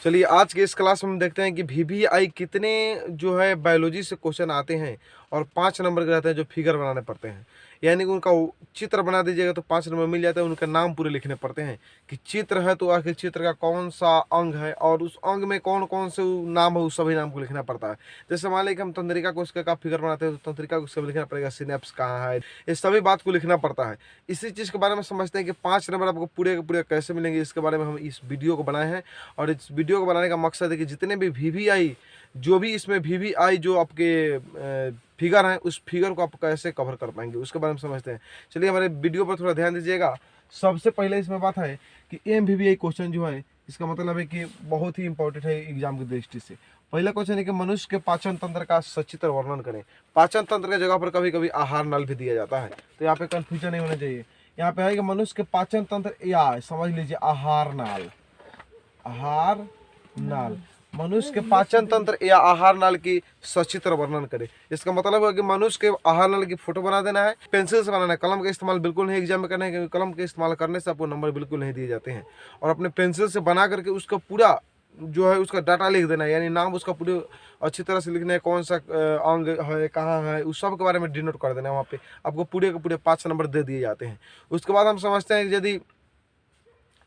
चलिए आज के इस क्लास में हम देखते हैं कि वीवीआई कितने जो है बायोलॉजी से क्वेश्चन आते हैं और 5 नंबर के रहते हैं जो फिगर बनाने पड़ते हैं। यानी कि उनका चित्र बना दीजिएगा तो 5 नंबर मिल जाता है। उनका नाम पूरे लिखने पड़ते हैं कि चित्र है तो आखिर चित्र का कौन सा अंग है और उस अंग में कौन कौन से नाम है, उस सभी नाम को लिखना पड़ता है। जैसे मान लीजिए कि हम तंत्रिका कोशिका का फिगर बनाते हैं तो तंत्रिका कोशिका में लिखना पड़ेगा सिनेप्स कहाँ है, ये सभी बात को लिखना पड़ता है। इसी चीज़ के बारे में समझते हैं कि 5 नंबर आपको पूरे के पूरे कैसे मिलेंगे, इसके बारे में हम इस वीडियो को बनाए हैं। और इस वीडियो को बनाने का मकसद है कि जितने भी वीवीआई जो भी इसमें वीवीआई जो आपके फिगर हैं उस फिगर को आप कैसे कवर कर पाएंगे उसके बारे में समझते हैं। चलिए हमारे वीडियो पर थोड़ा ध्यान दीजिएगा। सबसे पहले इसमें बात है कि एमवीवीआई क्वेश्चन जो है इसका मतलब है कि बहुत ही इंपॉर्टेंट है एग्जाम की दृष्टि से। पहला क्वेश्चन है कि मनुष्य के पाचन तंत्र का सचित्र वर्णन करें। पाचन तंत्र की जगह पर कभी कभी आहार नल भी दिया जाता है, तो यहाँ पे कंफ्यूजन नहीं होना चाहिए। यहाँ पे है कि मनुष्य के पाचन तंत्र या समझ लीजिए आहार नाल, आहार नाल, मनुष्य के पाचन तंत्र या आहार नाल की सचित्र वर्णन करें। इसका मतलब है कि मनुष्य के आहार नाल की फोटो बना देना है। पेंसिल से बनाना है, कलम का इस्तेमाल बिल्कुल नहीं एग्जाम में करना है, क्योंकि कलम के इस्तेमाल करने से आपको नंबर बिल्कुल नहीं दिए जाते हैं। और अपने पेंसिल से बना करके उसका पूरा जो है उसका डाटा लिख देना है, यानी नाम उसका पूरे अच्छी तरह से लिखना है, कौन सा अंग है, कहाँ है, उस सब के बारे में डिनोट कर देना है। वहाँ पे आपको पूरे के पूरे 5 नंबर दे दिए जाते हैं। उसके बाद हम समझते हैं कि यदि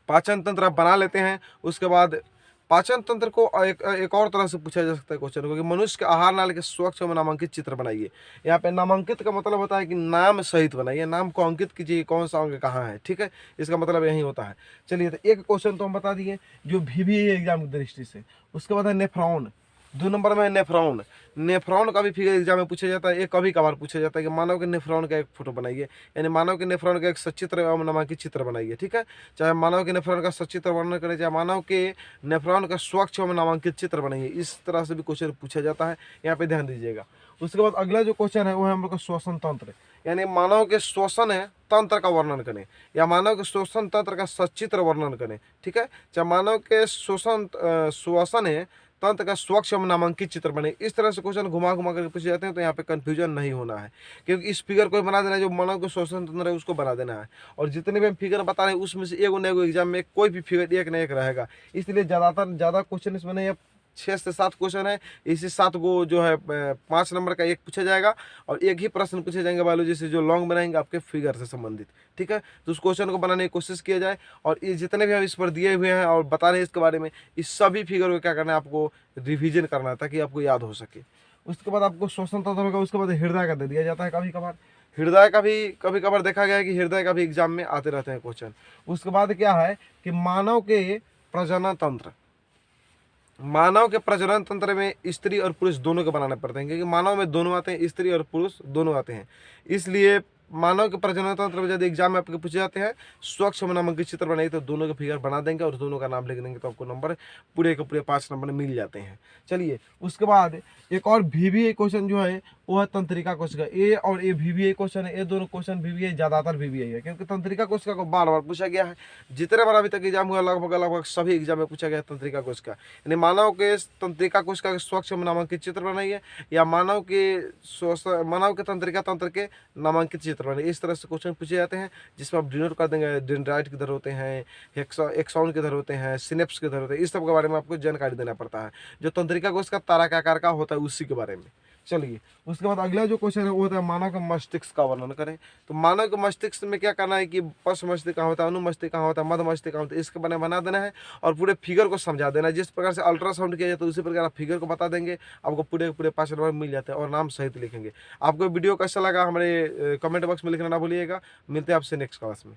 पाचन तंत्र आप बना लेते हैं, उसके बाद पाचन तंत्र को एक और तरह से पूछा जा सकता है क्वेश्चन को कि मनुष्य के आहार नाल के स्वच्छ में नामांकित चित्र बनाइए। यहाँ पे नामांकित का मतलब होता है कि नाम सहित बनाइए, नाम को अंकित कीजिए, कौन सा अंग कहाँ है। ठीक है, इसका मतलब यही होता है। चलिए, तो एक क्वेश्चन तो हम बता दिए जो वीवीआई एग्जाम की दृष्टि से। उसके बाद है नेफ्रॉन। 2 नंबर में है नेफ्रॉन। नेफ्रॉन का भी फिगर एग्जाम में पूछा जाता है। एक कभी कभार पूछा जाता है कि मानव के नेफ्रॉन का एक फोटो बनाइए, यानी मानव के नेफ्रॉन का एक सचित्र एवं नामांकित चित्र बनाइए। ठीक है, चाहे मानव के नेफ्रॉन का सचित्र वर्णन करें, चाहे मानव के नेफ्रॉन का स्वच्छ एवं नामांकित चित्र बनाइए। इस तरह से भी क्वेश्चन पूछा जाता है, यहाँ पे ध्यान दीजिएगा। उसके बाद अगला जो क्वेश्चन है वो है हम लोग का श्वसन तंत्र, यानी मानव के श्वसन है तंत्र का वर्णन करें या मानव के श्वसन तंत्र का सचित्र वर्णन करें। ठीक है, चाहे मानव के श्वसन है तंत्र का स्वच्छ एवं नामांकित चित्र बने। इस तरह से क्वेश्चन घुमा घुमा कर पूछे जाते हैं, तो यहाँ पे कंफ्यूजन नहीं होना है, क्योंकि इस फिगर को बना देना है, जो मानव के श्वसन तंत्र है उसको बना देना है। और जितने भी हम फिगर बता रहे हैं उसमें से एगो न एगो एग्जाम में कोई भी फिगर एक न एक रहेगा, इसलिए ज़्यादा क्वेश्चन इसमें नहीं है। 6 से 7 क्वेश्चन है, इसी 7 को जो है 5 नंबर का एक पूछा जाएगा और एक ही प्रश्न पूछे जाएंगे बायोलॉजी से जो लॉन्ग बनाएंगे आपके फिगर से संबंधित। ठीक है, तो उस क्वेश्चन को बनाने की कोशिश किया जाए। और ये जितने भी हम इस पर दिए हुए हैं और बता रहे हैं इसके बारे में, इस सभी फिगर को क्या करना है, आपको रिविजन करना है ताकि आपको याद हो सके। उसके बाद आपको श्वसन तंत्र का, उसके बाद हृदय का दे दिया जाता है कभी कभार। हृदय का भी कभी कभार देखा गया है कि हृदय का भी एग्जाम में आते रहते हैं क्वेश्चन। उसके बाद क्या है कि मानव के प्रजनन तंत्र, मानव के प्रजनन तंत्र में स्त्री और पुरुष दोनों के बनाने पड़ते हैं, क्योंकि मानव में दोनों आते हैं, स्त्री और पुरुष दोनों आते हैं। इसलिए मानव के प्रजनन तंत्र में यदि एग्जाम में आपके पूछे जाते हैं स्वच्छ नामांकित चित्र बनाइए, तो दोनों के फिगर बना देंगे और दोनों का नाम लिख देंगे, तो आपको नंबर पूरे के पूरे 5 नंबर मिल जाते हैं। चलिए, उसके बाद एक और वीवीआई क्वेश्चन जो है वो है तंत्रिका कोशिका। ए और ए वीवीआई क्वेश्चन है, ये दोनों क्वेश्चन वीवीआई ज़्यादातर वीवीआई है, क्योंकि तंत्रिका कोशिका को बार बार पूछा गया है। जितने बार अभी तक एग्जाम हुआ लगभग सभी एग्जाम में पूछा गया तंत्रिका कोशिका, यानी मानव के तंत्रिका कोशिका के स्वच्छ नामांकित चित्र बनाइए या मानव के तंत्रिका तंत्र के नामांकित चित्र बनाइए। इस तरह से क्वेश्चन पूछे जाते हैं, जिसमें आप डिनोट कर देंगे डेंड्राइट किधर होते हैं, एक्सॉन किधर होते हैं, सिनेप्स किधर होते हैं, इस सब के बारे में आपको जानकारी देना पड़ता है। जो तंत्रिका कोशिका तारा के आकार का होता है उसी के बारे में। चलिए, उसके बाद अगला जो क्वेश्चन है वो होता है मानव के मस्तिष्क का वर्णन करें। तो मानव के मस्तिष्क में क्या करना है कि पश मस्तिष्क कहाँ होता है, अनुमस्तिष्क कहाँ होता है, मध्य मस्तिष्क कहाँ होता है, इसके बारे में बना देना है और पूरे फिगर को समझा देना है। जिस प्रकार से अल्ट्रासाउंड किया जाता है उसी प्रकार आप फिगर को बता देंगे, आपको पूरे पूरे 5 नंबर मिल जाते हैं और नाम सहित लिखेंगे। आपको वीडियो कैसा लगा हमारे कमेंट बॉक्स में लिखना ना भूलिएगा। मिलते हैं आपसे नेक्स्ट क्लास में।